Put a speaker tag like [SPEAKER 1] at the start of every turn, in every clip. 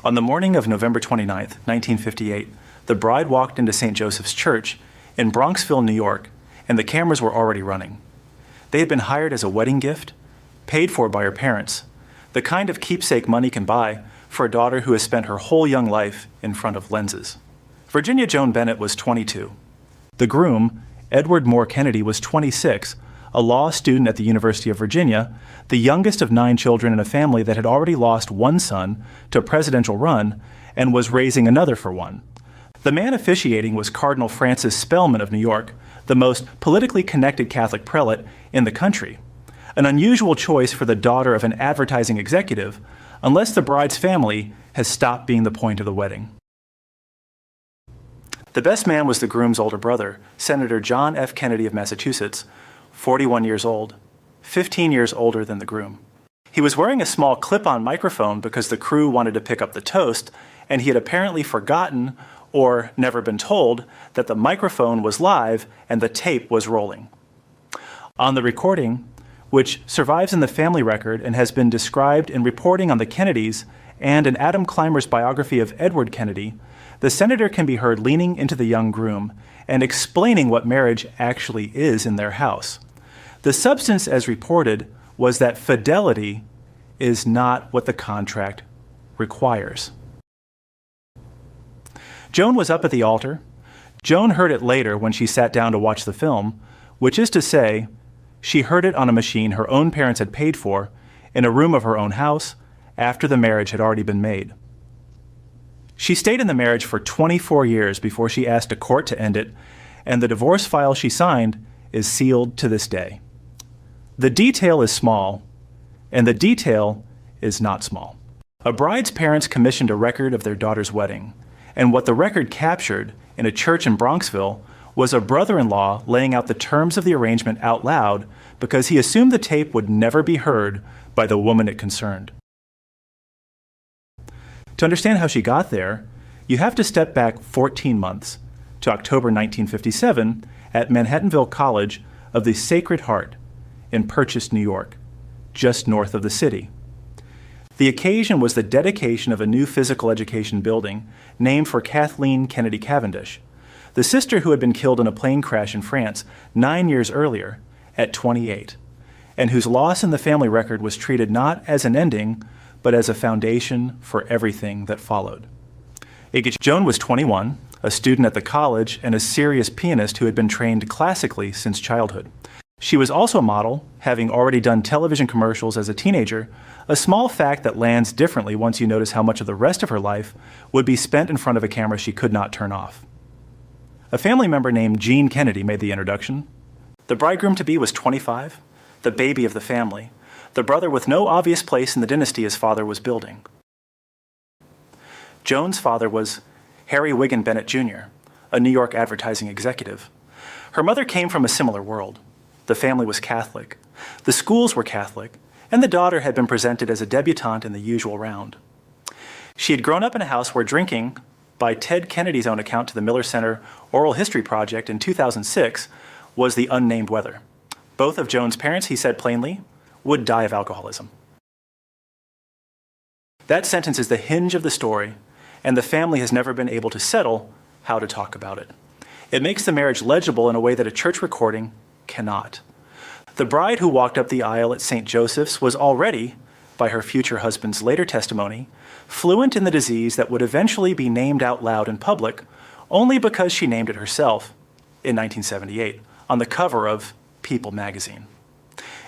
[SPEAKER 1] On the morning of November 29, 1958, the bride walked into St. Joseph's Church in Bronxville, New York, and the cameras were already running. They had been hired as a wedding gift, paid for by her parents, the kind of keepsake money can buy for a daughter who has spent her whole young life in front of lenses. Virginia Joan Bennett was 22. The groom, Edward Moore Kennedy, was 26, a law student at the University of Virginia, the youngest of 9 children in a family that had already lost one son to a presidential run and was raising another for one. The man officiating was Cardinal Francis Spellman of New York, the most politically connected Catholic prelate in the country. An unusual choice for the daughter of an advertising executive, unless the bride's family has stopped being the point of the wedding. The best man was the groom's older brother, Senator John F. Kennedy of Massachusetts, 41 years old, 15 years older than the groom. He was wearing a small clip-on microphone because the crew wanted to pick up the toast, and he had apparently forgotten or never been told that the microphone was live and the tape was rolling. On the recording, which survives in the family record and has been described in reporting on the Kennedys and in Adam Clymer's biography of Edward Kennedy, the senator can be heard leaning into the young groom and explaining what marriage actually is in their house. The substance, as reported, was that fidelity is not what the contract requires. Joan was up at the altar. Joan heard it later when she sat down to watch the film, which is to say, she heard it on a machine her own parents had paid for in a room of her own house after the marriage had already been made. She stayed in the marriage for 24 years before she asked a court to end it, and the divorce file she signed is sealed to this day. The detail is small, and the detail is not small. A bride's parents commissioned a record of their daughter's wedding, and what the record captured in a church in Bronxville was a brother-in-law laying out the terms of the arrangement out loud because he assumed the tape would never be heard by the woman it concerned. To understand how she got there, you have to step back 14 months to October 1957 at Manhattanville College of the Sacred Heart in Purchase, New York, just north of the city. The occasion was the dedication of a new physical education building named for Kathleen Kennedy Cavendish, the sister who had been killed in a plane crash in France 9 years earlier at 28, and whose loss in the family record was treated not as an ending, but as a foundation for everything that followed. Joan was 21, a student at the college, and a serious pianist who had been trained classically since childhood. She was also a model, having already done television commercials as a teenager, a small fact that lands differently once you notice how much of the rest of her life would be spent in front of a camera she could not turn off. A family member named Jean Kennedy made the introduction. The bridegroom-to-be was 25, the baby of the family, the brother with no obvious place in the dynasty his father was building. Joan's father was Harry Wigan Bennett Jr., a New York advertising executive. Her mother came from a similar world. The family was Catholic, the schools were Catholic, and the daughter had been presented as a debutante in the usual round. She had grown up in a house where drinking, by Ted Kennedy's own account to the Miller Center Oral History Project in 2006, was the unnamed weather. Both of Joan's parents, he said plainly, would die of alcoholism. That sentence is the hinge of the story, and the family has never been able to settle how to talk about it. It makes the marriage legible in a way that a church recording cannot. The bride who walked up the aisle at St. Joseph's was already, by her future husband's later testimony, fluent in the disease that would eventually be named out loud in public only because she named it herself in 1978 on the cover of People magazine.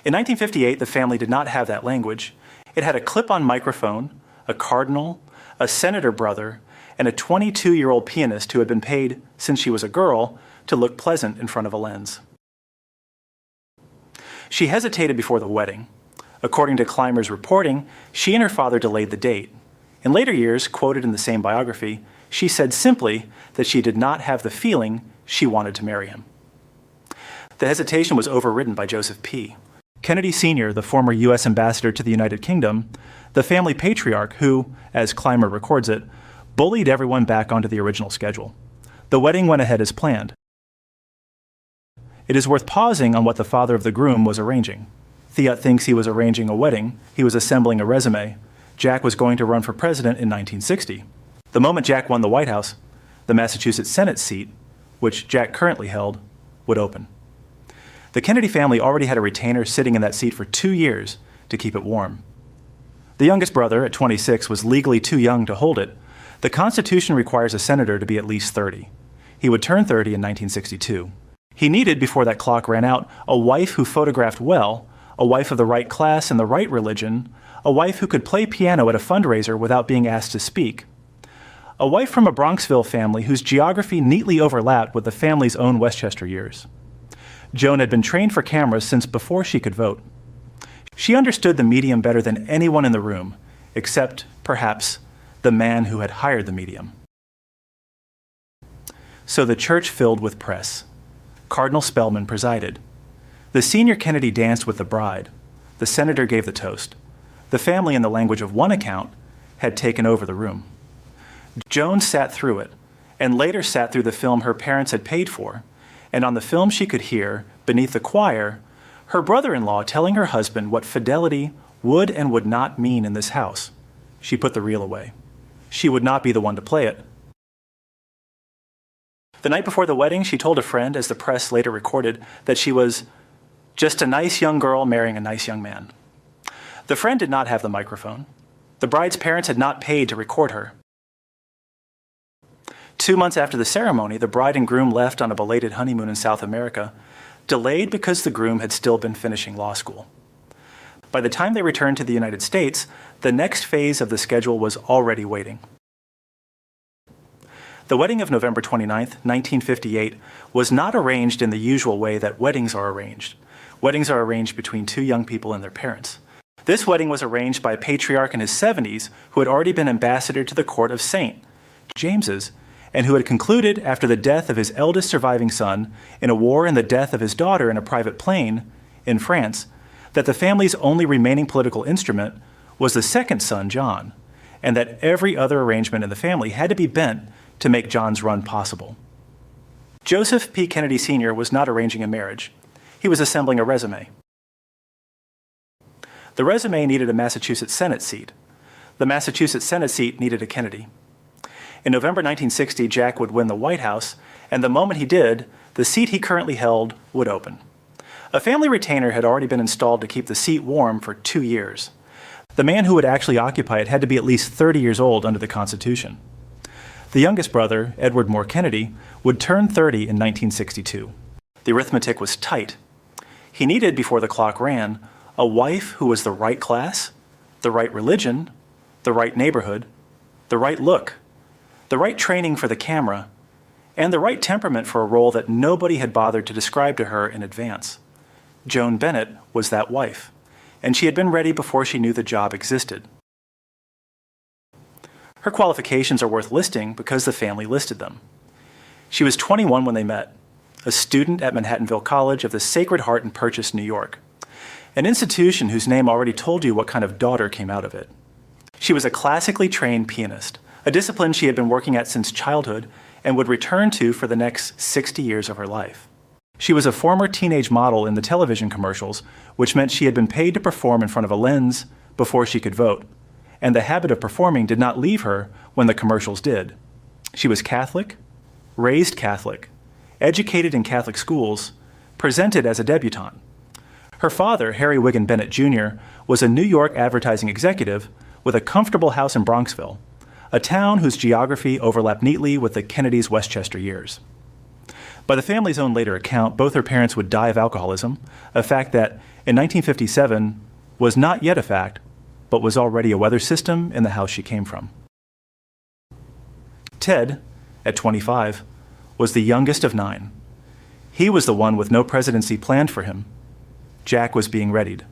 [SPEAKER 1] In 1958, the family did not have that language. It had a clip-on microphone, a cardinal, a senator brother, and a 22-year-old pianist who had been paid since she was a girl to look pleasant in front of a lens. She hesitated before the wedding. According to Clymer's reporting, she and her father delayed the date. In later years, quoted in the same biography, she said simply that she did not have the feeling she wanted to marry him. The hesitation was overridden by Joseph P. Kennedy Sr., the former U.S. ambassador to the United Kingdom, the family patriarch who, as Clymer records it, bullied everyone back onto the original schedule. The wedding went ahead as planned. It is worth pausing on what the father of the groom was arranging. Theot thinks he was arranging a wedding, he was assembling a resume. Jack was going to run for president in 1960. The moment Jack won the White House, the Massachusetts Senate seat, which Jack currently held, would open. The Kennedy family already had a retainer sitting in that seat for 2 years to keep it warm. The youngest brother, at 26, was legally too young to hold it. The Constitution requires a senator to be at least 30. He would turn 30 in 1962. He needed, before that clock ran out, a wife who photographed well, a wife of the right class and the right religion, a wife who could play piano at a fundraiser without being asked to speak, a wife from a Bronxville family whose geography neatly overlapped with the family's own Westchester years. Joan had been trained for cameras since before she could vote. She understood the medium better than anyone in the room, except, perhaps, the man who had hired the medium. So the church filled with press. Cardinal Spellman presided. The senior Kennedy danced with the bride. The senator gave the toast. The family, in the language of one account, had taken over the room. Joan sat through it, and later sat through the film her parents had paid for, and on the film she could hear, beneath the choir, her brother-in-law telling her husband what fidelity would and would not mean in this house. She put the reel away. She would not be the one to play it. The night before the wedding, she told a friend, as the press later recorded, that she was just a nice young girl marrying a nice young man. The friend did not have the microphone. The bride's parents had not paid to record her. 2 months after the ceremony, the bride and groom left on a belated honeymoon in South America, delayed because the groom had still been finishing law school. By the time they returned to the United States, the next phase of the schedule was already waiting. The wedding of November 29, 1958, was not arranged in the usual way that weddings are arranged. Weddings are arranged between two young people and their parents. This wedding was arranged by a patriarch in his 70s who had already been ambassador to the court of St. James's, and who had concluded, after the death of his eldest surviving son in a war and the death of his daughter in a private plane in France, that the family's only remaining political instrument was the second son, John, and that every other arrangement in the family had to be bent to make John's run possible. Joseph P. Kennedy Sr. was not arranging a marriage. He was assembling a resume. The resume needed a Massachusetts Senate seat. The Massachusetts Senate seat needed a Kennedy. In November 1960, Jack would win the White House, and the moment he did, the seat he currently held would open. A family retainer had already been installed to keep the seat warm for 2 years. The man who would actually occupy it had to be at least 30 years old under the Constitution. The youngest brother, Edward Moore Kennedy, would turn 30 in 1962. The arithmetic was tight. He needed, before the clock ran, a wife who was the right class, the right religion, the right neighborhood, the right look, the right training for the camera, and the right temperament for a role that nobody had bothered to describe to her in advance. Joan Bennett was that wife, and she had been ready before she knew the job existed. Her qualifications are worth listing because the family listed them. She was 21 when they met, a student at Manhattanville College of the Sacred Heart in Purchase, New York, an institution whose name already told you what kind of daughter came out of it. She was a classically trained pianist, a discipline she had been working at since childhood and would return to for the next 60 years of her life. She was a former teenage model in the television commercials, which meant she had been paid to perform in front of a lens before she could vote, and the habit of performing did not leave her when the commercials did. She was Catholic, raised Catholic, educated in Catholic schools, presented as a debutante. Her father, Harry Wiggin Bennett Jr., was a New York advertising executive with a comfortable house in Bronxville, a town whose geography overlapped neatly with the Kennedys' Westchester years. By the family's own later account, both her parents would die of alcoholism, a fact that, in 1957, was not yet a fact, but was already a weather system in the house she came from. Ted, at 25, was the youngest of 9. He was the one with no presidency planned for him. Jack was being readied.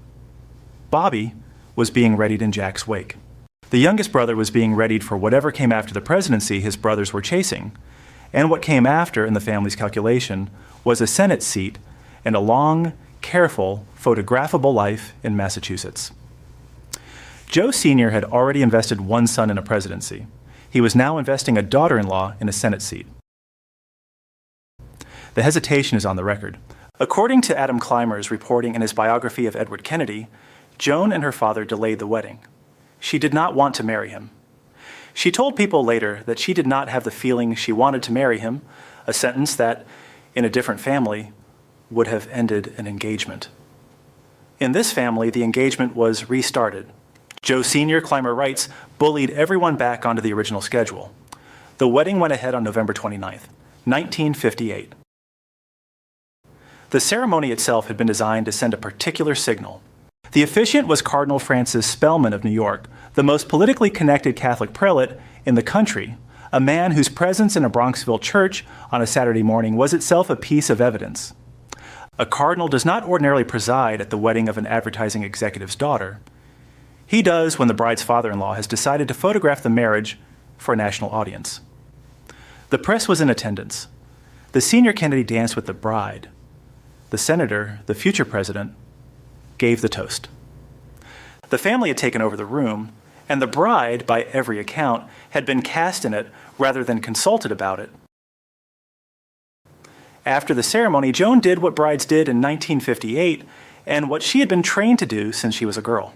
[SPEAKER 1] Bobby was being readied in Jack's wake. The youngest brother was being readied for whatever came after the presidency his brothers were chasing, and what came after in the family's calculation was a Senate seat and a long, careful, photographable life in Massachusetts. Joe Sr. had already invested one son in a presidency. He was now investing a daughter-in-law in a Senate seat. The hesitation is on the record. According to Adam Clymer's reporting in his biography of Edward Kennedy, Joan and her father delayed the wedding. She did not want to marry him. She told people later that she did not have the feeling she wanted to marry him, a sentence that, in a different family, would have ended an engagement. In this family, the engagement was restarted. Joe Sr., Clymer writes, bullied everyone back onto the original schedule. The wedding went ahead on November 29th, 1958. The ceremony itself had been designed to send a particular signal. The officiant was Cardinal Francis Spellman of New York, the most politically connected Catholic prelate in the country, a man whose presence in a Bronxville church on a Saturday morning was itself a piece of evidence. A cardinal does not ordinarily preside at the wedding of an advertising executive's daughter. He does when the bride's father-in-law has decided to photograph the marriage for a national audience. The press was in attendance. The senior Kennedy danced with the bride. The senator, the future president, gave the toast. The family had taken over the room, and the bride, by every account, had been cast in it rather than consulted about it. After the ceremony, Joan did what brides did in 1958 and what she had been trained to do since she was a girl.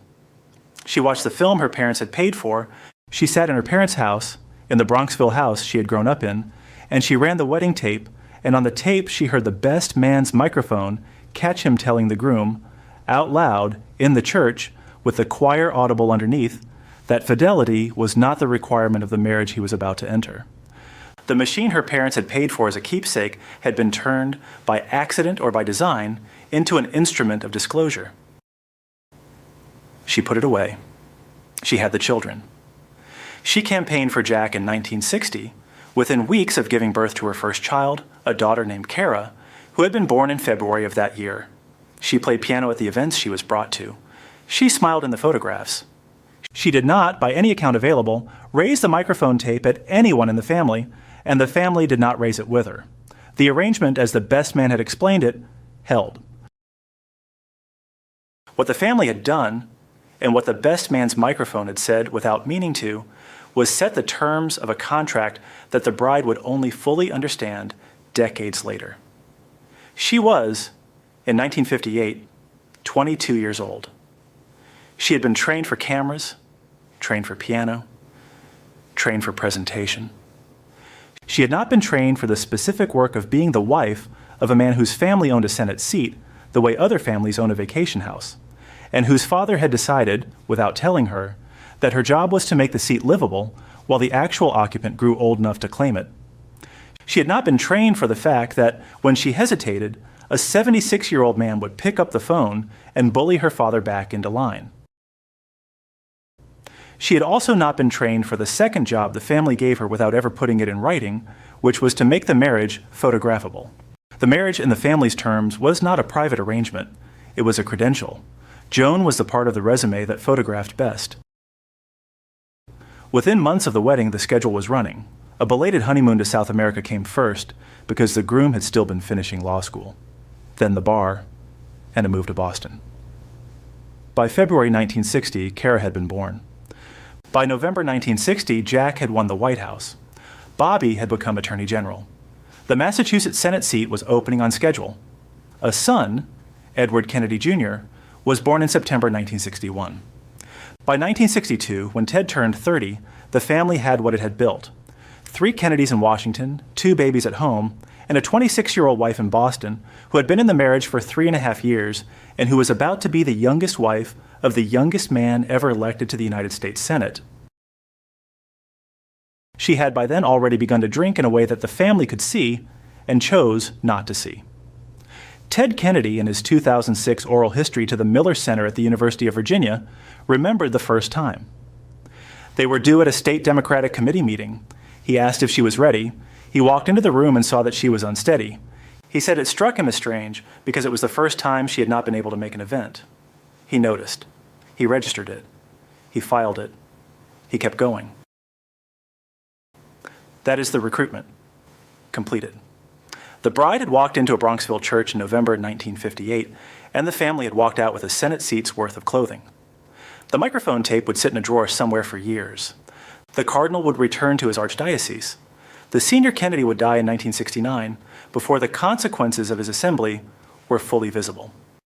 [SPEAKER 1] She watched the film her parents had paid for. She sat in her parents' house, in the Bronxville house she had grown up in, and she ran the wedding tape, and on the tape she heard the best man's microphone catch him telling the groom, out loud, in the church, with the choir audible underneath, that fidelity was not the requirement of the marriage he was about to enter. The machine her parents had paid for as a keepsake had been turned, by accident or by design, into an instrument of disclosure. She put it away. She had the children. She campaigned for Jack in 1960, within weeks of giving birth to her first child, a daughter named Kara, who had been born in February of that year. She played piano at the events she was brought to. She smiled in the photographs. She did not, by any account available, raise the microphone tape at anyone in the family, and the family did not raise it with her. The arrangement, as the best man had explained it, held. What the family had done, and what the best man's microphone had said without meaning to, was set the terms of a contract that the bride would only fully understand decades later. She was, in 1958, 22 years old. She had been trained for cameras, trained for piano, trained for presentation. She had not been trained for the specific work of being the wife of a man whose family owned a Senate seat, the way other families own a vacation house, and whose father had decided, without telling her, that her job was to make the seat livable while the actual occupant grew old enough to claim it. She had not been trained for the fact that, when she hesitated, a 76-year-old man would pick up the phone and bully her father back into line. She had also not been trained for the second job the family gave her without ever putting it in writing, which was to make the marriage photographable. The marriage, in the family's terms, was not a private arrangement. It was a credential. Joan was the part of the resume that photographed best. Within months of the wedding, the schedule was running. A belated honeymoon to South America came first because the groom had still been finishing law school. Then the bar, and a move to Boston. By February 1960, Kara had been born. By November 1960, Jack had won the White House. Bobby had become Attorney General. The Massachusetts Senate seat was opening on schedule. A son, Edward Kennedy Jr., was born in September 1961. By 1962, when Ted turned 30, the family had what it had built: 3 Kennedys in Washington, 2 babies at home, and a 26-year-old wife in Boston who had been in the marriage for 3.5 years and who was about to be the youngest wife of the youngest man ever elected to the United States Senate. She had by then already begun to drink in a way that the family could see and chose not to see. Ted Kennedy, in his 2006 oral history to the Miller Center at the University of Virginia, remembered the first time. They were due at a state Democratic committee meeting. He asked if she was ready. He walked into the room and saw that she was unsteady. He said it struck him as strange because it was the first time she had not been able to make an event. He noticed. He registered it. He filed it. He kept going. That is the recruitment. Completed. The bride had walked into a Bronxville church in November 1958, and the family had walked out with a Senate seat's worth of clothing. The microphone tape would sit in a drawer somewhere for years. The cardinal would return to his archdiocese. The senior Kennedy would die in 1969 before the consequences of his assembly were fully visible.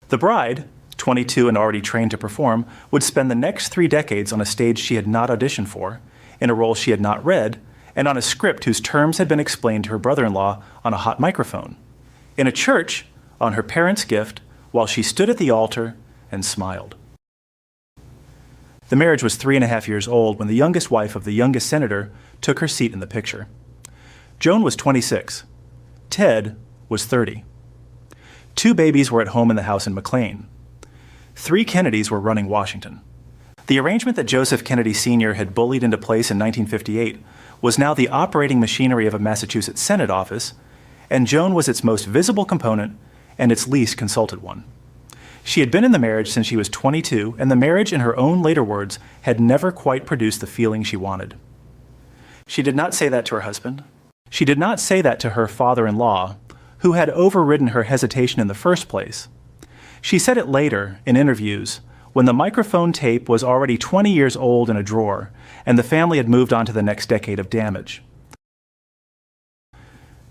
[SPEAKER 1] The bride, 22 and already trained to perform, would spend the next 3 decades on a stage she had not auditioned for, in a role she had not read, and on a script whose terms had been explained to her brother-in-law on a hot microphone. In a church, on her parents' gift, while she stood at the altar and smiled. The marriage was 3.5 years old when the youngest wife of the youngest senator took her seat in the picture. Joan was 26. Ted was 30. 2 babies were at home in the house in McLean. 3 Kennedys were running Washington. The arrangement that Joseph Kennedy Sr. had bullied into place in 1958 was now the operating machinery of a Massachusetts Senate office, and Joan was its most visible component and its least consulted one. She had been in the marriage since she was 22, and the marriage, in her own later words, had never quite produced the feeling she wanted. She did not say that to her husband. She did not say that to her father-in-law, who had overridden her hesitation in the first place. She said it later, in interviews, when the microphone tape was already 20 years old in a drawer, and the family had moved on to the next decade of damage.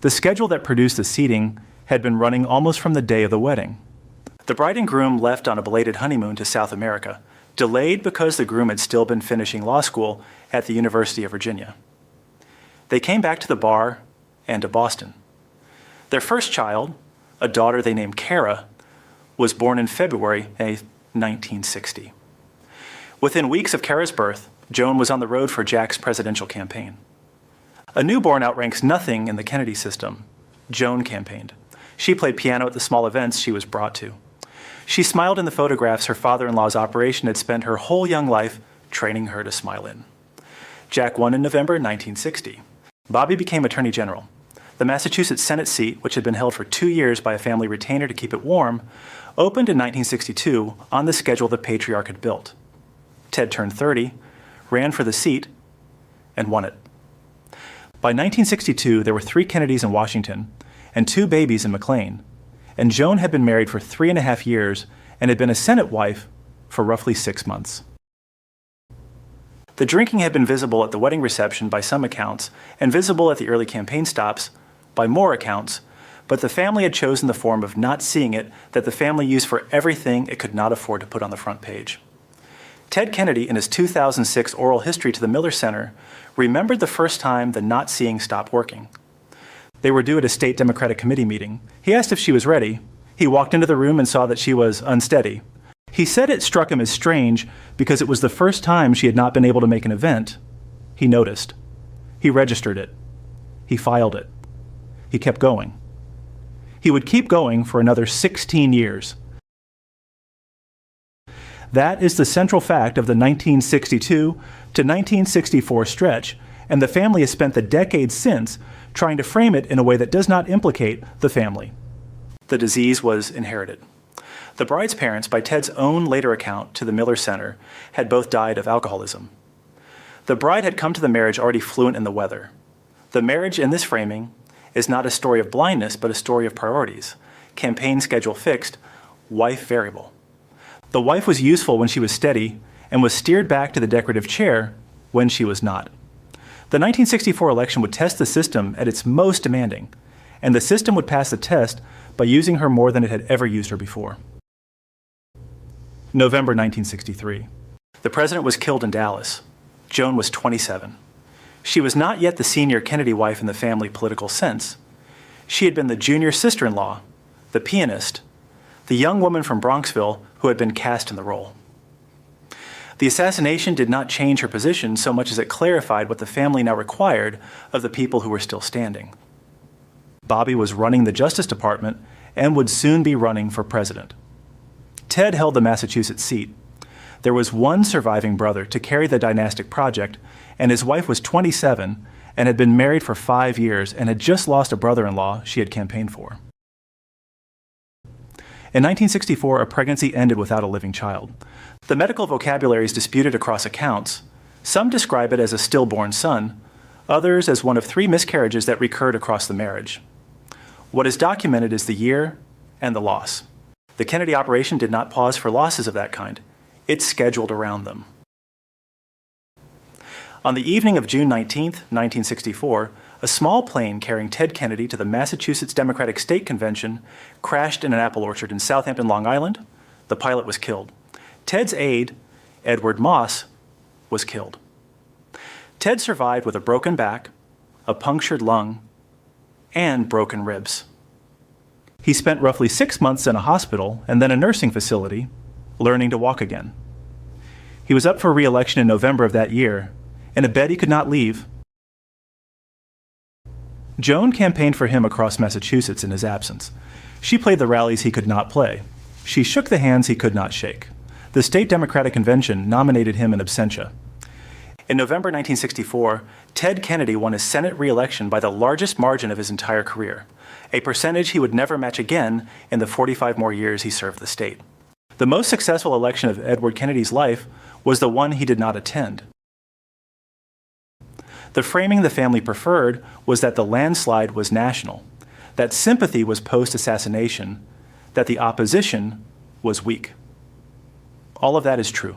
[SPEAKER 1] The schedule that produced the seating had been running almost from the day of the wedding. The bride and groom left on a belated honeymoon to South America, delayed because the groom had still been finishing law school at the University of Virginia. They came back to the bar and to Boston. Their first child, a daughter they named Kara, was born in February 1960. Within weeks of Kara's birth, Joan was on the road for Jack's presidential campaign. A newborn outranks nothing in the Kennedy system. Joan campaigned. She played piano at the small events she was brought to. She smiled in the photographs her father-in-law's operation had spent her whole young life training her to smile in. Jack won in November 1960. Bobby became Attorney General. The Massachusetts Senate seat, which had been held for 2 years by a family retainer to keep it warm, opened in 1962 on the schedule the patriarch had built. Ted turned 30, ran for the seat, and won it. By 1962, there were 3 Kennedys in Washington and 2 babies in McLean, and Joan had been married for 3.5 years and had been a Senate wife for roughly 6 months. The drinking had been visible at the wedding reception by some accounts, and visible at the early campaign stops by more accounts, but the family had chosen the form of not seeing it that the family used for everything it could not afford to put on the front page. Ted Kennedy, in his 2006 oral history to the Miller Center, remembered the first time the not seeing stopped working. They were due at a state Democratic committee meeting. He asked if she was ready. He walked into the room and saw that she was unsteady. He said it struck him as strange because it was the first time she had not been able to make an event. He noticed. He registered it. He filed it. He kept going. He would keep going for another 16 years. That is the central fact of the 1962 to 1964 stretch, and the family has spent the decades since trying to frame it in a way that does not implicate the family. The disease was inherited. The bride's parents, by Ted's own later account to the Miller Center, had both died of alcoholism. The bride had come to the marriage already fluent in the weather. The marriage in this framing is not a story of blindness, but a story of priorities. Campaign schedule fixed, wife variable. The wife was useful when she was steady and was steered back to the decorative chair when she was not. The 1964 election would test the system at its most demanding, and the system would pass the test by using her more than it had ever used her before. November 1963. The president was killed in Dallas. Joan was 27. She was not yet the senior Kennedy wife in the family political sense. She had been the junior sister-in-law, the pianist, the young woman from Bronxville who had been cast in the role. The assassination did not change her position so much as it clarified what the family now required of the people who were still standing. Bobby was running the Justice Department and would soon be running for president. Ted held the Massachusetts seat. There was one surviving brother to carry the dynastic project, and his wife was 27 and had been married for 5 years and had just lost a brother-in-law she had campaigned for. In 1964, a pregnancy ended without a living child. The medical vocabulary is disputed across accounts. Some describe it as a stillborn son, others as one of 3 miscarriages that recurred across the marriage. What is documented is the year and the loss. The Kennedy operation did not pause for losses of that kind. It scheduled around them. On the evening of June 19, 1964, a small plane carrying Ted Kennedy to the Massachusetts Democratic State Convention crashed in an apple orchard in Southampton, Long Island, The pilot was killed. Ted's aide, Edward Moss, was killed. Ted survived with a broken back, a punctured lung, and broken ribs. He spent roughly 6 months in a hospital and then a nursing facility, learning to walk again. He was up for re-election in November of that year, in a bed he could not leave. Joan campaigned for him across Massachusetts in his absence. She played the rallies he could not play. She shook the hands he could not shake. The state Democratic Convention nominated him in absentia. In November 1964, Ted Kennedy won his Senate re-election by the largest margin of his entire career, a percentage he would never match again in the 45 more years he served the state. The most successful election of Edward Kennedy's life was the one he did not attend. The framing the family preferred was that the landslide was national, that sympathy was post-assassination, that the opposition was weak. All of that is true.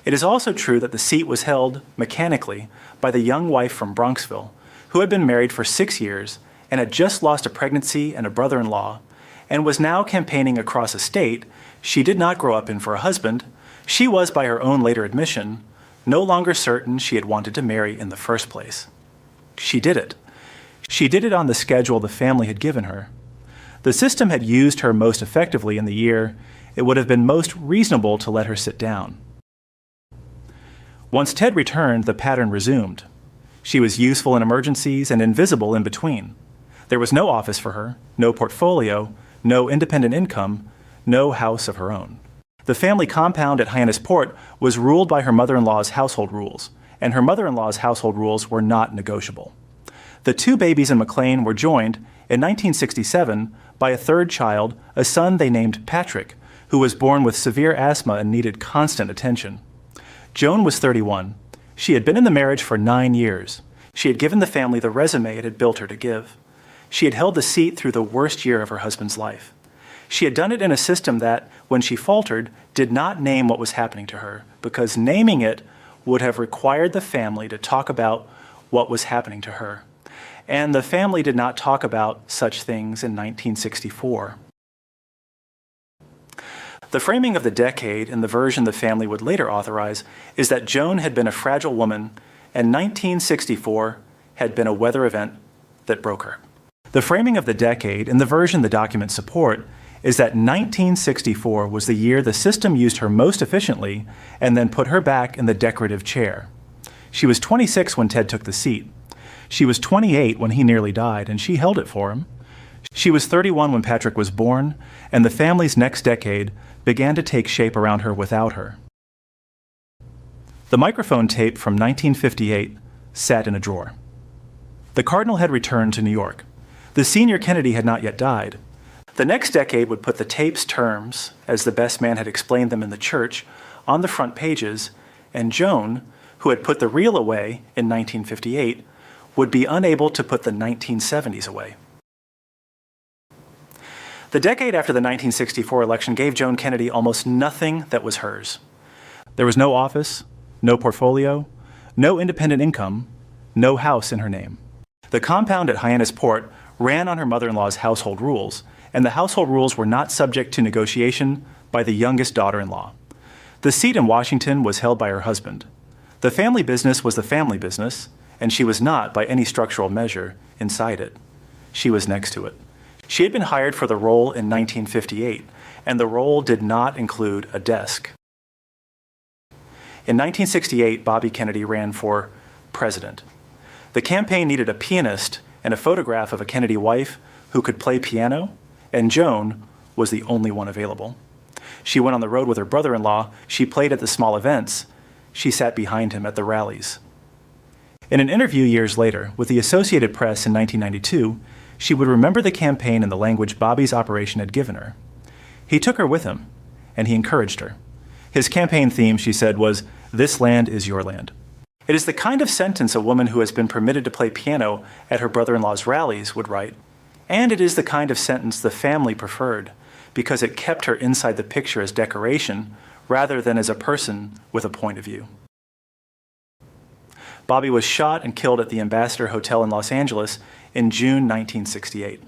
[SPEAKER 1] It is also true that the seat was held mechanically by the young wife from Bronxville, who had been married for 6 years and had just lost a pregnancy and a brother-in-law, and was now campaigning across a state she did not grow up in for a husband. She was, by her own later admission, no longer certain she had wanted to marry in the first place. She did it. She did it on the schedule the family had given her. The system had used her most effectively in the year it would have been most reasonable to let her sit down. Once Ted returned, the pattern resumed. She was useful in emergencies and invisible in between. There was no office for her, no portfolio, no independent income, no house of her own. The family compound at Hyannisport was ruled by her mother-in-law's household rules, and her mother-in-law's household rules were not negotiable. The two babies in McLean were joined in 1967 by a third child, a son they named Patrick, who was born with severe asthma and needed constant attention. Joan was 31. She had been in the marriage for 9 years. She had given the family the resume it had built her to give. She had held the seat through the worst year of her husband's life. She had done it in a system that, when she faltered, did not name what was happening to her, because naming it would have required the family to talk about what was happening to her. And the family did not talk about such things in 1964. The framing of the decade in the version the family would later authorize is that Joan had been a fragile woman and 1964 had been a weather event that broke her. The framing of the decade in the version the documents support is that 1964 was the year the system used her most efficiently and then put her back in the decorative chair. She was 26 when Ted took the seat. She was 28 when he nearly died, and she held it for him. She was 31 when Patrick was born, and the family's next decade began to take shape around her without her. The microphone tape from 1958 sat in a drawer. The Cardinal had returned to New York. The senior Kennedy had not yet died. The next decade would put the tape's terms, as the best man had explained them in the church, on the front pages, and Joan, who had put the reel away in 1958, would be unable to put the 1970s away. The decade after the 1964 election gave Joan Kennedy almost nothing that was hers. There was no office, no portfolio, no independent income, no house in her name. The compound at Hyannisport ran on her mother-in-law's household rules, and the household rules were not subject to negotiation by the youngest daughter-in-law. The seat in Washington was held by her husband. The family business was the family business, and she was not, by any structural measure, inside it. She was next to it. She had been hired for the role in 1958, and the role did not include a desk. In 1968, Bobby Kennedy ran for president. The campaign needed a pianist and a photograph of a Kennedy wife who could play piano, and Joan was the only one available. She went on the road with her brother-in-law. She played at the small events. She sat behind him at the rallies. In an interview years later with the Associated Press in 1992, she would remember the campaign in the language Bobby's operation had given her. He took her with him, and he encouraged her. His campaign theme, she said, was, "This land is your land." It is the kind of sentence a woman who has been permitted to play piano at her brother-in-law's rallies would write, and it is the kind of sentence the family preferred, because it kept her inside the picture as decoration rather than as a person with a point of view. Bobby was shot and killed at the Ambassador Hotel in Los Angeles in June 1968.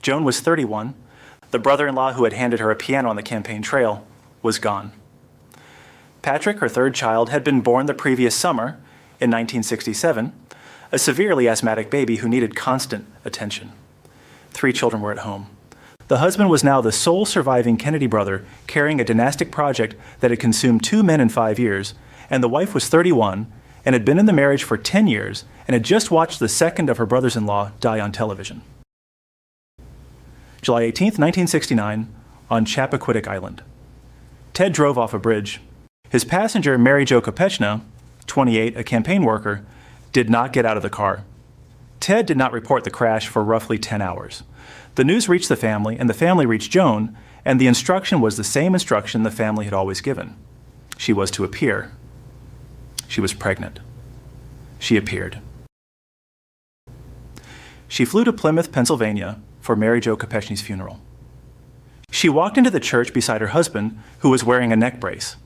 [SPEAKER 1] Joan was 31. The brother-in-law who had handed her a piano on the campaign trail was gone. Patrick, her third child, had been born the previous summer, in 1967, a severely asthmatic baby who needed constant attention. 3 children were at home. The husband was now the sole surviving Kennedy brother carrying a dynastic project that had consumed 2 men in 5 years, and the wife was 31 and had been in the marriage for 10 years and had just watched the second of her brothers-in-law die on television. July 18, 1969, on Chappaquiddick Island. Ted drove off a bridge. His passenger, Mary Jo Kopechna, 28, a campaign worker, did not get out of the car. Ted did not report the crash for roughly 10 hours. The news reached the family, and the family reached Joan, and the instruction was the same instruction the family had always given. She was to appear. She was pregnant. She appeared. She flew to Plymouth, Pennsylvania, for Mary Jo Kopechny's funeral. She walked into the church beside her husband, who was wearing a neck brace.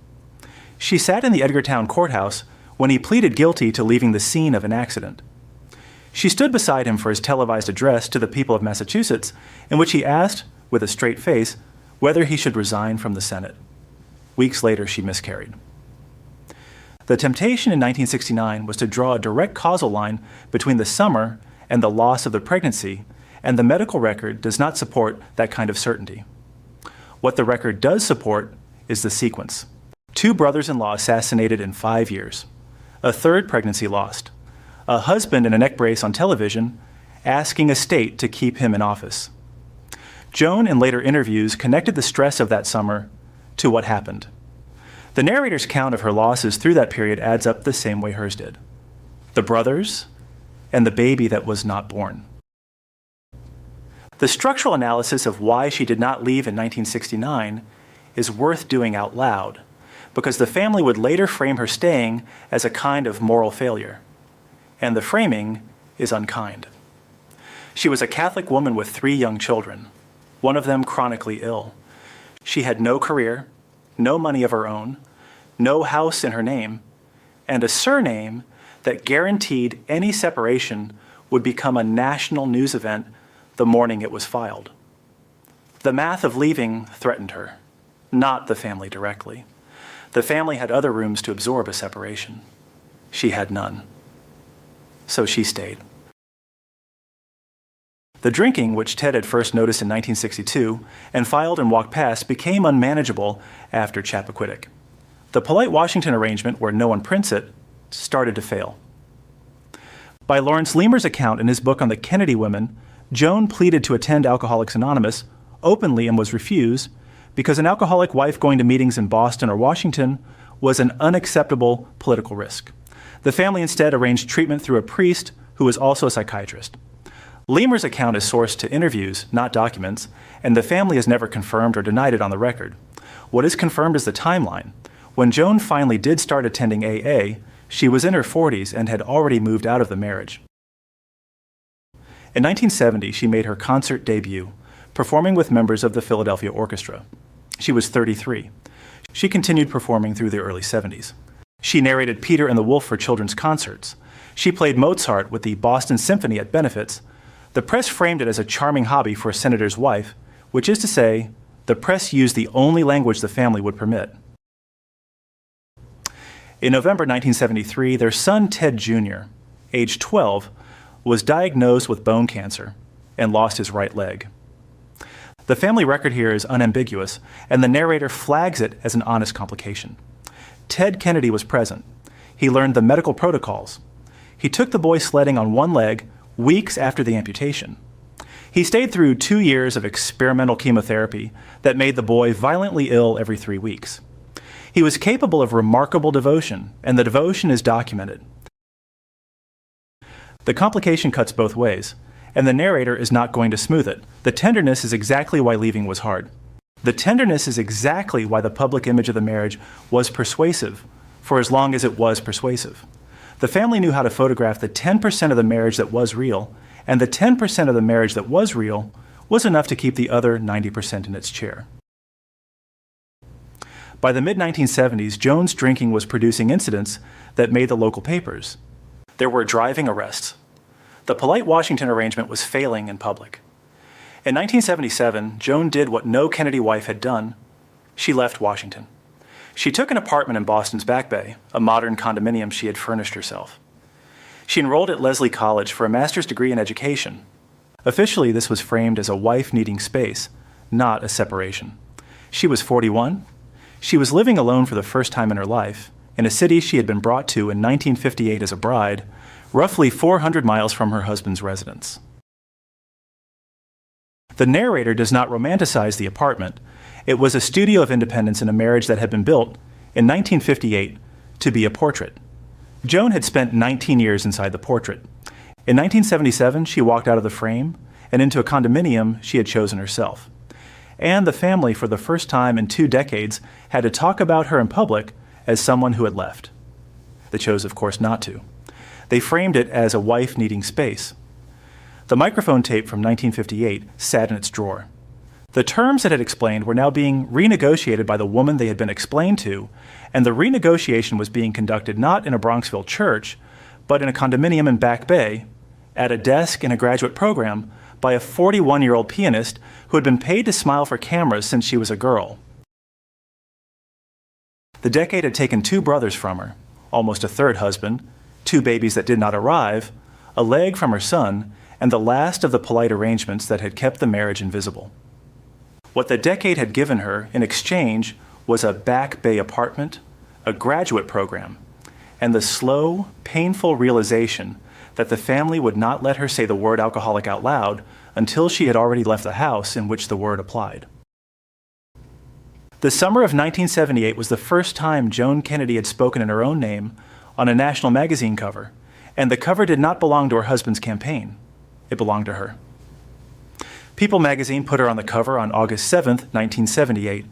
[SPEAKER 1] She sat in the Edgartown courthouse when he pleaded guilty to leaving the scene of an accident. She stood beside him for his televised address to the people of Massachusetts, in which he asked, with a straight face, whether he should resign from the Senate. Weeks later, she miscarried. The temptation in 1969 was to draw a direct causal line between the summer and the loss of the pregnancy, and the medical record does not support that kind of certainty. What the record does support is the sequence. 2 brothers-in-law assassinated in 5 years. A third pregnancy lost. A husband in a neck brace on television asking a state to keep him in office. Joan, in later interviews, connected the stress of that summer to what happened. The narrator's count of her losses through that period adds up the same way hers did. The brothers and the baby that was not born. The structural analysis of why she did not leave in 1969 is worth doing out loud, because the family would later frame her staying as a kind of moral failure. And the framing is unkind. She was a Catholic woman with 3 young children, one of them chronically ill. She had no career, no money of her own, no house in her name, and a surname that guaranteed any separation would become a national news event the morning it was filed. The math of leaving threatened her, not the family directly. The family had other rooms to absorb a separation. She had none. So she stayed. The drinking, which Ted had first noticed in 1962 and filed and walked past, became unmanageable after Chappaquiddick. The polite Washington arrangement, where no one prints it, started to fail. By Lawrence Leamer's account in his book on the Kennedy women, Joan pleaded to attend Alcoholics Anonymous openly and was refused because an alcoholic wife going to meetings in Boston or Washington was an unacceptable political risk. The family instead arranged treatment through a priest who was also a psychiatrist. Leamer's account is sourced to interviews, not documents, and the family has never confirmed or denied it on the record. What is confirmed is the timeline. When Joan finally did start attending AA, she was in her 40s and had already moved out of the marriage. In 1970, she made her concert debut, performing with members of the Philadelphia Orchestra. She was 33. She continued performing through the early 70s. She narrated Peter and the Wolf for children's concerts. She played Mozart with the Boston Symphony at benefits. The press framed it as a charming hobby for a senator's wife, which is to say, the press used the only language the family would permit. In November 1973, their son Ted Jr., age 12, was diagnosed with bone cancer and lost his right leg. The family record here is unambiguous, and the narrator flags it as an honest complication. Ted Kennedy was present. He learned the medical protocols. He took the boy sledding on one leg weeks after the amputation. He stayed through 2 years of experimental chemotherapy that made the boy violently ill every 3 weeks. He was capable of remarkable devotion, and the devotion is documented. The complication cuts both ways, and the narrator is not going to smooth it. The tenderness is exactly why leaving was hard. The tenderness is exactly why the public image of the marriage was persuasive, for as long as it was persuasive. The family knew how to photograph the 10% of the marriage that was real, and the 10% of the marriage that was real was enough to keep the other 90% in its chair. By the mid-1970s, Joan's drinking was producing incidents that made the local papers. There were driving arrests. The polite Washington arrangement was failing in public. In 1977, Joan did what no Kennedy wife had done. She left Washington. She took an apartment in Boston's Back Bay, a modern condominium she had furnished herself. She enrolled at Lesley College for a master's degree in education. Officially, this was framed as a wife needing space, not a separation. She was 41. She was living alone for the first time in her life, in a city she had been brought to in 1958 as a bride, roughly 400 miles from her husband's residence. The narrator does not romanticize the apartment. It was a studio of independence in a marriage that had been built in 1958 to be a portrait. Joan had spent 19 years inside the portrait. In 1977, she walked out of the frame and into a condominium she had chosen herself. And the family, for the first time in 2 decades, had to talk about her in public as someone who had left. They chose, of course, not to. They framed it as a wife needing space. The microphone tape from 1958 sat in its drawer. The terms it had explained were now being renegotiated by the woman they had been explained to, and the renegotiation was being conducted not in a Bronxville church, but in a condominium in Back Bay, at a desk in a graduate program, by a 41-year-old pianist who had been paid to smile for cameras since she was a girl. The decade had taken 2 brothers from her, almost a third husband, 2 babies that did not arrive, a leg from her son, and the last of the polite arrangements that had kept the marriage invisible. What the decade had given her in exchange was a Back Bay apartment, a graduate program, and the slow, painful realization that the family would not let her say the word alcoholic out loud until she had already left the house in which the word applied. The summer of 1978 was the first time Joan Kennedy had spoken in her own name on a national magazine cover, and the cover did not belong to her husband's campaign. It belonged to her. People magazine put her on the cover on August 7, 1978,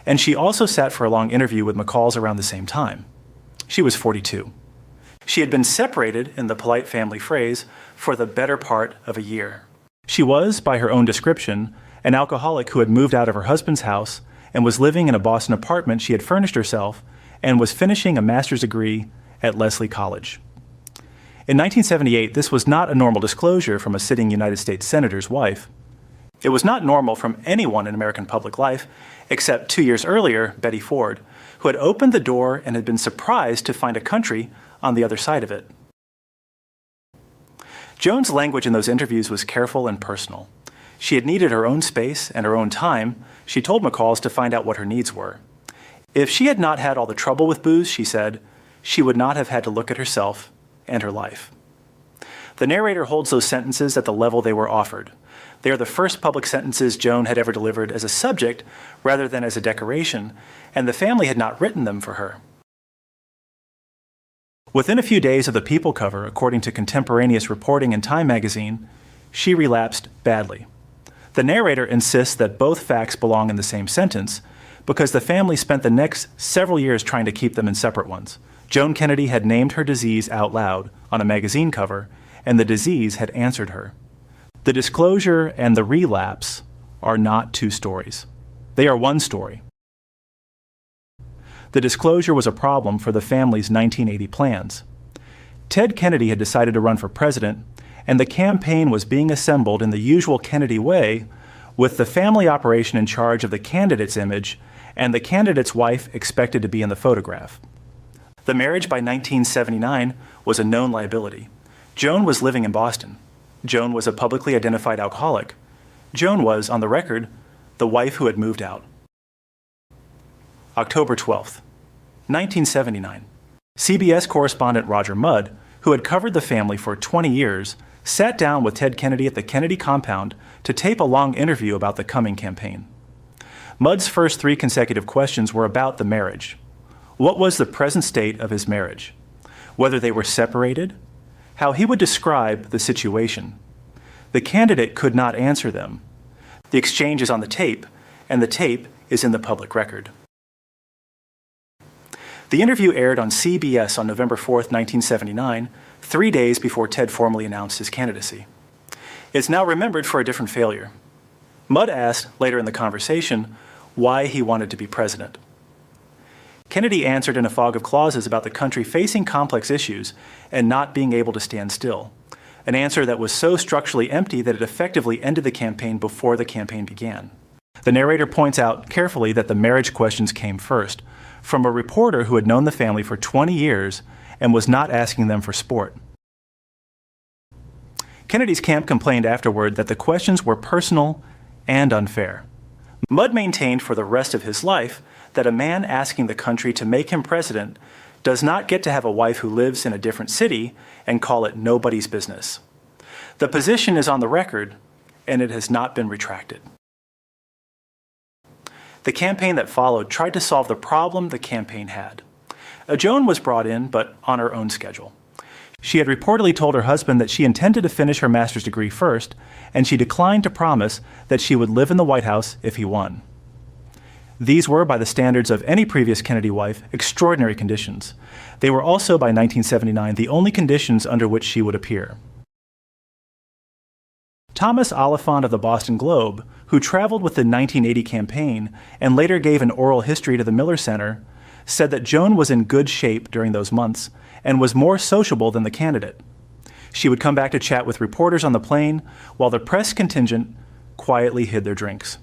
[SPEAKER 1] and she also sat for a long interview with McCall's around the same time. She was 42. She had been separated, in the polite family phrase, for the better part of a year. She was, by her own description, an alcoholic who had moved out of her husband's house and was living in a Boston apartment she had furnished herself and was finishing a master's degree at Lesley College. In 1978, this was not a normal disclosure from a sitting United States senator's wife. It was not normal from anyone in American public life, except 2 years earlier, Betty Ford, who had opened the door and had been surprised to find a country on the other side of it. Joan's language in those interviews was careful and personal. She had needed her own space and her own time, she told McCall's, to find out what her needs were. If she had not had all the trouble with booze, she said, she would not have had to look at herself and her life. The narrator holds those sentences at the level they were offered. They are the first public sentences Joan had ever delivered as a subject rather than as a decoration, and the family had not written them for her. Within a few days of the People cover, according to contemporaneous reporting in Time magazine, she relapsed badly. The narrator insists that both facts belong in the same sentence because the family spent the next several years trying to keep them in separate ones. Joan Kennedy had named her disease out loud on a magazine cover, and the disease had answered her. The disclosure and the relapse are not 2 stories. They are 1 story. The disclosure was a problem for the family's 1980 plans. Ted Kennedy had decided to run for president, and the campaign was being assembled in the usual Kennedy way, with the family operation in charge of the candidate's image and the candidate's wife expected to be in the photograph. The marriage by 1979 was a known liability. Joan was living in Boston. Joan was a publicly identified alcoholic. Joan was, on the record, the wife who had moved out. October 12th, 1979. CBS correspondent Roger Mudd, who had covered the family for 20 years, sat down with Ted Kennedy at the Kennedy compound to tape a long interview about the coming campaign. Mudd's first 3 consecutive questions were about the marriage. What was the present state of his marriage? Whether they were separated? How he would describe the situation. The candidate could not answer them. The exchange is on the tape, and the tape is in the public record. The interview aired on CBS on November 4th, 1979, 3 days before Ted formally announced his candidacy. It's now remembered for a different failure. Mudd asked, later in the conversation, why he wanted to be president. Kennedy answered in a fog of clauses about the country facing complex issues and not being able to stand still. an answer that was so structurally empty that it effectively ended the campaign before the campaign began. The narrator points out carefully that the marriage questions came first, from a reporter who had known the family for 20 years and was not asking them for sport. Kennedy's camp complained afterward that the questions were personal and unfair. Mudd maintained for the rest of his life that a man asking the country to make him president does not get to have a wife who lives in a different city and call it nobody's business. The position is on the record, and it has not been retracted. The campaign that followed tried to solve the problem the campaign had. Joan was brought in, but on her own schedule. She had reportedly told her husband that she intended to finish her master's degree first, and she declined to promise that she would live in the White House if he won. These were, by the standards of any previous Kennedy wife, extraordinary conditions. They were also, by 1979, the only conditions under which she would appear. Thomas Oliphant of the Boston Globe, who traveled with the 1980 campaign and later gave an oral history to the Miller Center, said that Joan was in good shape during those months and was more sociable than the candidate. She would come back to chat with reporters on the plane while the press contingent quietly hid their drinks.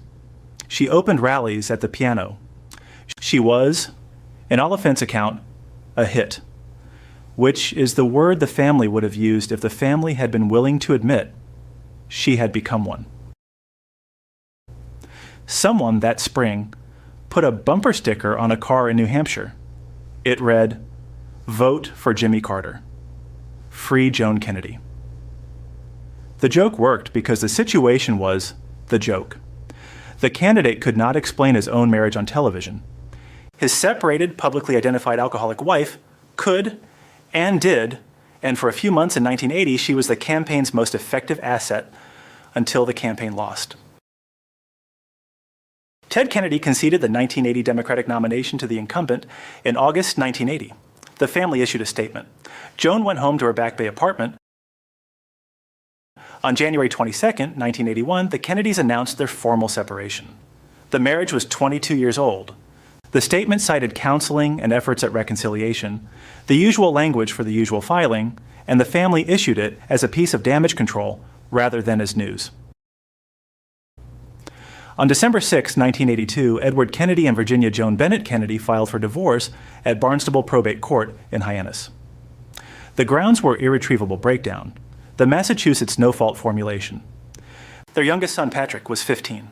[SPEAKER 1] She opened rallies at the piano. She was, in Oliphant's account, a hit, which is the word the family would have used if the family had been willing to admit she had become one. Someone that spring put a bumper sticker on a car in New Hampshire. It read, "Vote for Jimmy Carter. Free Joan Kennedy." The joke worked because the situation was the joke. The candidate could not explain his own marriage on television. His separated, publicly identified alcoholic wife could and did, and for a few months in 1980, she was the campaign's most effective asset until the campaign lost. Ted Kennedy conceded the 1980 Democratic nomination to the incumbent in August 1980. The family issued a statement. Joan went home to her Back Bay apartment. On January 22, 1981, the Kennedys announced their formal separation. The marriage was 22 years old. The statement cited counseling and efforts at reconciliation, the usual language for the usual filing, and the family issued it as a piece of damage control rather than as news. On December 6, 1982, Edward Kennedy and Virginia Joan Bennett Kennedy filed for divorce at Barnstable Probate Court in Hyannis. The grounds were irretrievable breakdown, the Massachusetts no-fault formulation. Their youngest son, Patrick, was 15.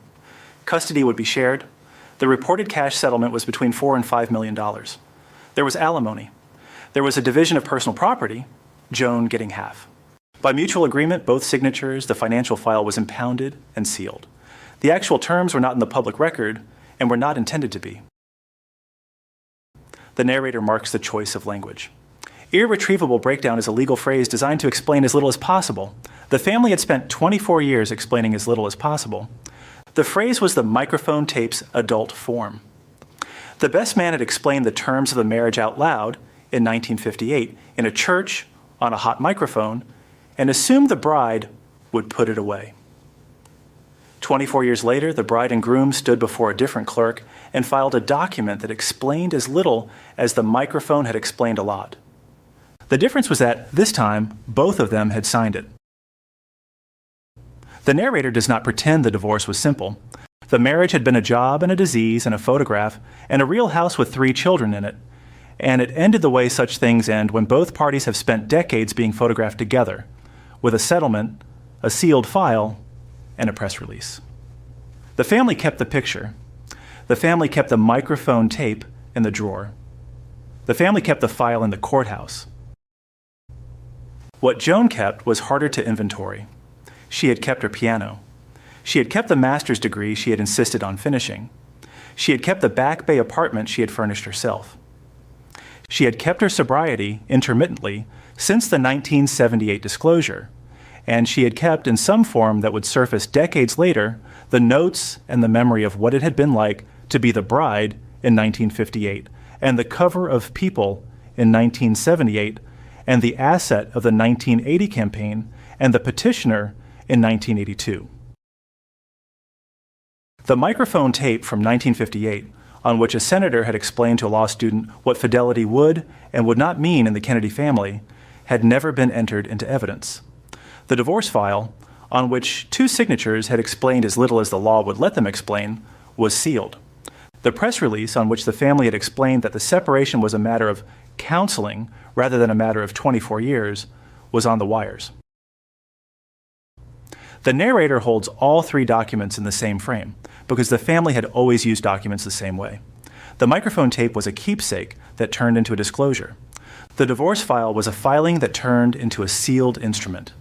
[SPEAKER 1] Custody would be shared. The reported cash settlement was between $4 and $5 million. There was alimony. There was a division of personal property, Joan getting half. By mutual agreement, both signatures, the financial file was impounded and sealed. The actual terms were not in the public record and were not intended to be. The narrator marks the choice of language. Irretrievable breakdown is a legal phrase designed to explain as little as possible. The family had spent 24 years explaining as little as possible. The phrase was the microphone tape's adult form. The best man had explained the terms of the marriage out loud in 1958 in a church on a hot microphone and assumed the bride would put it away. 24 years later, the bride and groom stood before a different clerk and filed a document that explained as little as the microphone had explained a lot. The difference was that, this time, both of them had signed it. The narrator does not pretend the divorce was simple. The marriage had been a job and a disease and a photograph and a real house with 3 children in it. And it ended the way such things end when both parties have spent decades being photographed together, with a settlement, a sealed file, and a press release. The family kept the picture. The family kept the microphone tape in the drawer. The family kept the file in the courthouse. What Joan kept was harder to inventory. She had kept her piano. She had kept the master's degree she had insisted on finishing. She had kept the Back Bay apartment she had furnished herself. She had kept her sobriety intermittently since the 1978 disclosure, and she had kept, in some form that would surface decades later, the notes and the memory of what it had been like to be the bride in 1958, and the cover of People in 1978, and the asset of the 1980 campaign, and the petitioner in 1982. The microphone tape from 1958, on which a senator had explained to a law student what fidelity would and would not mean in the Kennedy family, had never been entered into evidence. The divorce file, on which two signatures had explained as little as the law would let them explain, was sealed. The press release, on which the family had explained that the separation was a matter of counseling rather than a matter of 24 years, was on the wires. The narrator holds all three documents in the same frame, because the family had always used documents the same way. The microphone tape was a keepsake that turned into a disclosure. The divorce file was a filing that turned into a sealed instrument.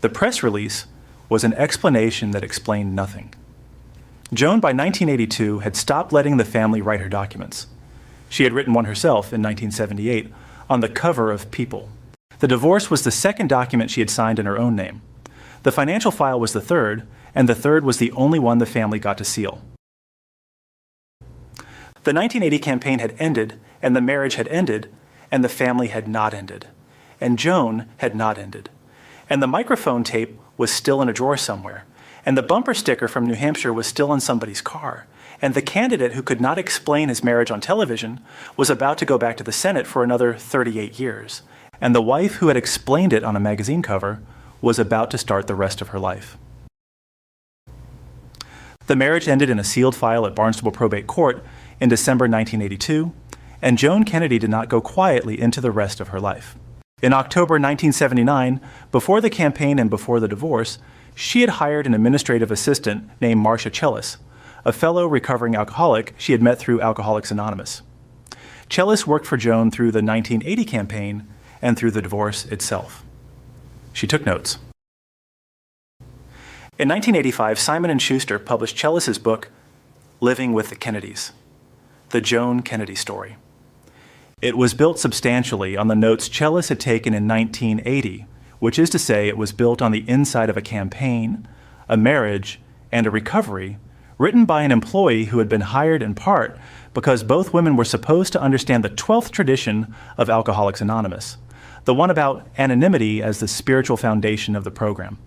[SPEAKER 1] The press release was an explanation that explained nothing. Joan, by 1982, had stopped letting the family write her documents. She had written one herself in 1978 on the cover of People. The divorce was the second document she had signed in her own name. The financial file was the third, and the third was the only one the family got to seal. The 1980 campaign had ended, and the marriage had ended, and the family had not ended. And Joan had not ended. And the microphone tape was still in a drawer somewhere. And the bumper sticker from New Hampshire was still in somebody's car. And the candidate who could not explain his marriage on television was about to go back to the Senate for another 38 years. And the wife who had explained it on a magazine cover was about to start the rest of her life. The marriage ended in a sealed file at Barnstable Probate Court in December 1982, and Joan Kennedy did not go quietly into the rest of her life. In October 1979, before the campaign and before the divorce, she had hired an administrative assistant named Marcia Chellis, a fellow recovering alcoholic she had met through Alcoholics Anonymous. Chellis worked for Joan through the 1980 campaign and through the divorce itself. She took notes. In 1985, Simon & Schuster published Chellis's book, Living with the Kennedys, the Joan Kennedy story. It was built substantially on the notes Chellis had taken in 1980, which is to say it was built on the inside of a campaign, a marriage, and a recovery written by an employee who had been hired in part because both women were supposed to understand the 12th tradition of Alcoholics Anonymous, the one about anonymity as the spiritual foundation of the program.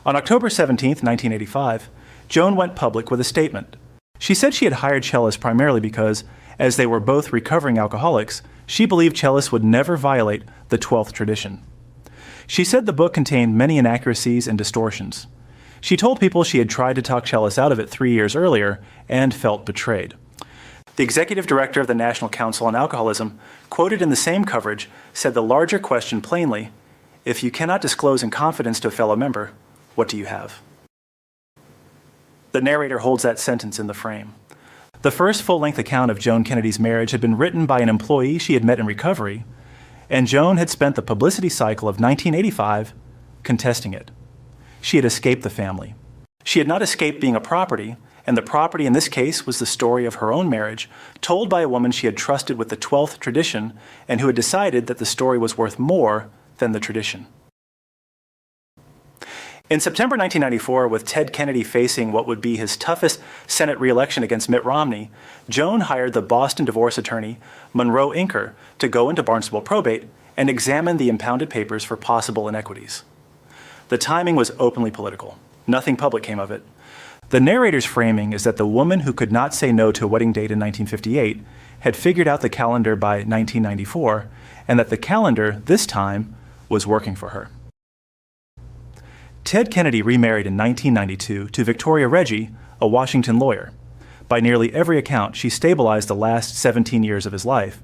[SPEAKER 1] On October 17, 1985, Joan went public with a statement. She said she had hired Chellis primarily because, as they were both recovering alcoholics, she believed Chellis would never violate the 12th tradition. She said the book contained many inaccuracies and distortions. She told people she had tried to talk Chellis out of it 3 years earlier and felt betrayed. The executive director of the National Council on Alcoholism, quoted in the same coverage, said the larger question plainly, if you cannot disclose in confidence to a fellow member, what do you have? The narrator holds that sentence in the frame. The first full-length account of Joan Kennedy's marriage had been written by an employee she had met in recovery, and Joan had spent the publicity cycle of 1985 contesting it. She had escaped the family. She had not escaped being a property, and the property in this case was the story of her own marriage, told by a woman she had trusted with the 12th tradition and who had decided that the story was worth more than the tradition. In September 1994, with Ted Kennedy facing what would be his toughest Senate re-election against Mitt Romney, Joan hired the Boston divorce attorney Monroe Inker to go into Barnstable Probate and examine the impounded papers for possible inequities. The timing was openly political. Nothing public came of it. The narrator's framing is that the woman who could not say no to a wedding date in 1958 had figured out the calendar by 1994, and that the calendar, this time, was working for her. Ted Kennedy remarried in 1992 to Victoria Reggie, a Washington lawyer. By nearly every account, she stabilized the last 17 years of his life.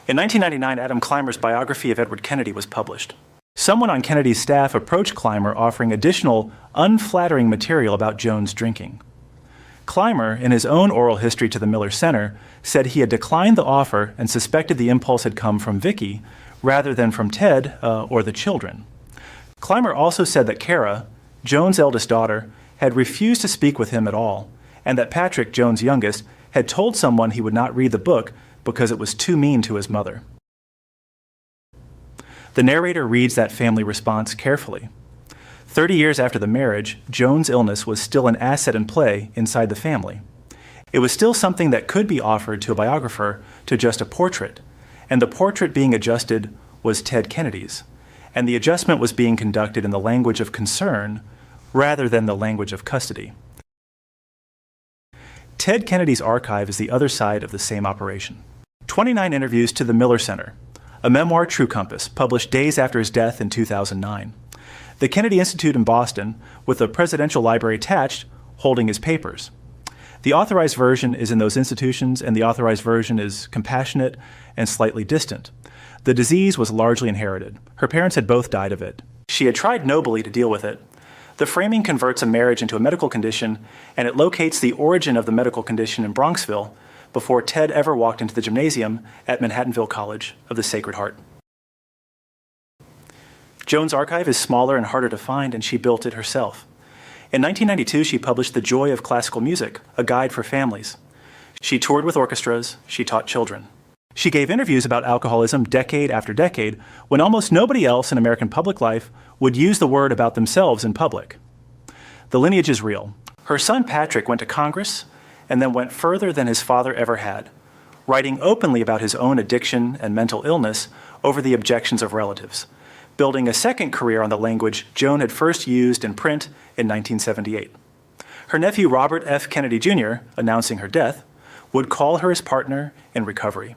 [SPEAKER 1] In 1999, Adam Clymer's biography of Edward Kennedy was published. Someone on Kennedy's staff approached Clymer offering additional, unflattering material about Joan's drinking. Clymer, in his own oral history to the Miller Center, said he had declined the offer and suspected the impulse had come from Vicky rather than from Ted or the children. Clymer also said that Kara, Joan's eldest daughter, had refused to speak with him at all, and that Patrick, Joan's youngest, had told someone he would not read the book because it was too mean to his mother. The narrator reads that family response carefully. 30 years after the marriage, Joan's illness was still an asset in play inside the family. It was still something that could be offered to a biographer to adjust a portrait, and the portrait being adjusted was Ted Kennedy's, and the adjustment was being conducted in the language of concern rather than the language of custody. Ted Kennedy's archive is the other side of the same operation. 29 interviews to the Miller Center, a memoir, True Compass, published days after his death in 2009. The Kennedy Institute in Boston, with the presidential library attached, holding his papers. The authorized version is in those institutions, and the authorized version is compassionate and slightly distant. The disease was largely inherited. Her parents had both died of it. She had tried nobly to deal with it. The framing converts a marriage into a medical condition, and it locates the origin of the medical condition in Bronxville before Ted ever walked into the gymnasium at Manhattanville College of the Sacred Heart. Joan's archive is smaller and harder to find, and she built it herself. In 1992, she published The Joy of Classical Music, a guide for families. She toured with orchestras. She taught children. She gave interviews about alcoholism decade after decade when almost nobody else in American public life would use the word about themselves in public. The lineage is real. Her son Patrick went to Congress and then went further than his father ever had, writing openly about his own addiction and mental illness over the objections of relatives, building a second career on the language Joan had first used in print in 1978. Her nephew Robert F. Kennedy Jr., announcing her death, would call her his partner in recovery.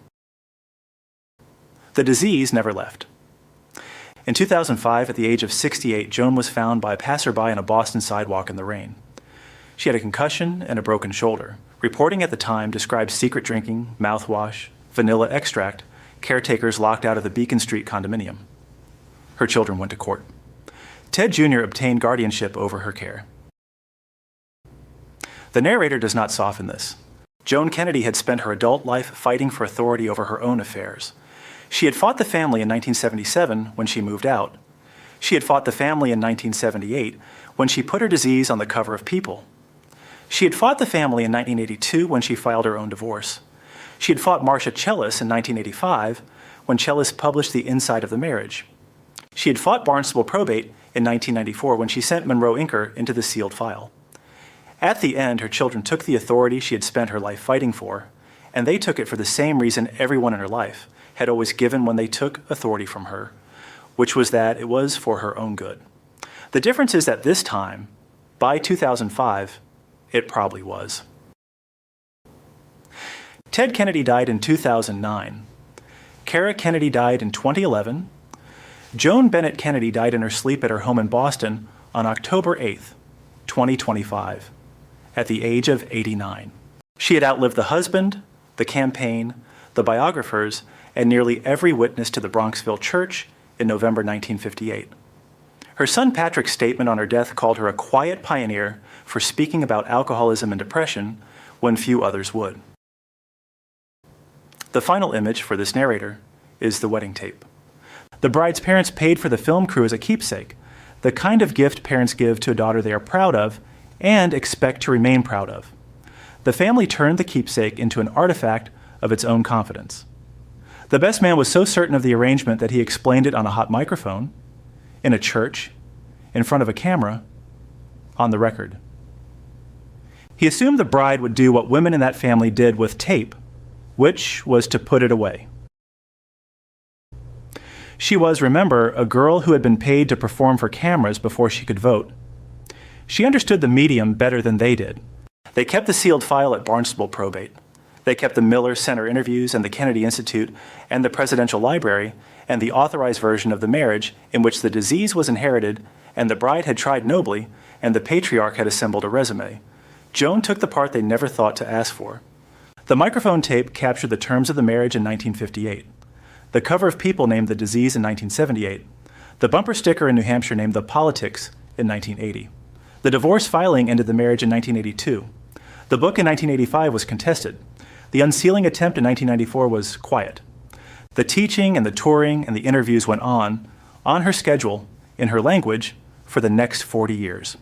[SPEAKER 1] The disease never left. In 2005, at the age of 68, Joan was found by a passerby on a Boston sidewalk in the rain. She had a concussion and a broken shoulder. Reporting at the time described secret drinking, mouthwash, vanilla extract, caretakers locked out of the Beacon Street condominium. Her children went to court. Ted Jr. obtained guardianship over her care. The narrator does not soften this. Joan Kennedy had spent her adult life fighting for authority over her own affairs. She had fought the family in 1977 when she moved out. She had fought the family in 1978 when she put her disease on the cover of People. She had fought the family in 1982 when she filed her own divorce. She had fought Marcia Chellis in 1985 when Chellis published The Inside of the Marriage. She had fought Barnstable Probate in 1994 when she sent Monroe Inker into the sealed file. At the end, her children took the authority she had spent her life fighting for, and they took it for the same reason everyone in her life had always given when they took authority from her, which was that it was for her own good. The difference is that this time, by 2005, it probably was. Ted Kennedy died in 2009. Kara Kennedy died in 2011. Joan Bennett Kennedy died in her sleep at her home in Boston on October 8th, 2025, at the age of 89. She had outlived the husband, the campaign, the biographers, and nearly every witness to the Bronxville church in November 1958. Her son Patrick's statement on her death called her a quiet pioneer for speaking about alcoholism and depression when few others would. The final image for this narrator is the wedding tape. The bride's parents paid for the film crew as a keepsake, the kind of gift parents give to a daughter they are proud of and expect to remain proud of. The family turned the keepsake into an artifact of its own confidence. The best man was so certain of the arrangement that he explained it on a hot microphone, in a church, in front of a camera, on the record. He assumed the bride would do what women in that family did with tape, which was to put it away. She was, remember, a girl who had been paid to perform for cameras before she could vote. She understood the medium better than they did. They kept the sealed file at Barnstable Probate. They kept the Miller Center interviews and the Kennedy Institute and the Presidential Library and the authorized version of the marriage in which the disease was inherited and the bride had tried nobly and the patriarch had assembled a resume. Joan took the part they never thought to ask for. The microphone tape captured the terms of the marriage in 1958. The cover of People named the disease in 1978. The bumper sticker in New Hampshire named the politics in 1980. The divorce filing ended the marriage in 1982. The book in 1985 was contested. The unsealing attempt in 1994 was quiet. The teaching and the touring and the interviews went on her schedule, in her language, for the next 40 years.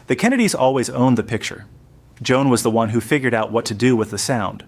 [SPEAKER 1] The Kennedys always owned the picture. Joan was the one who figured out what to do with the sound.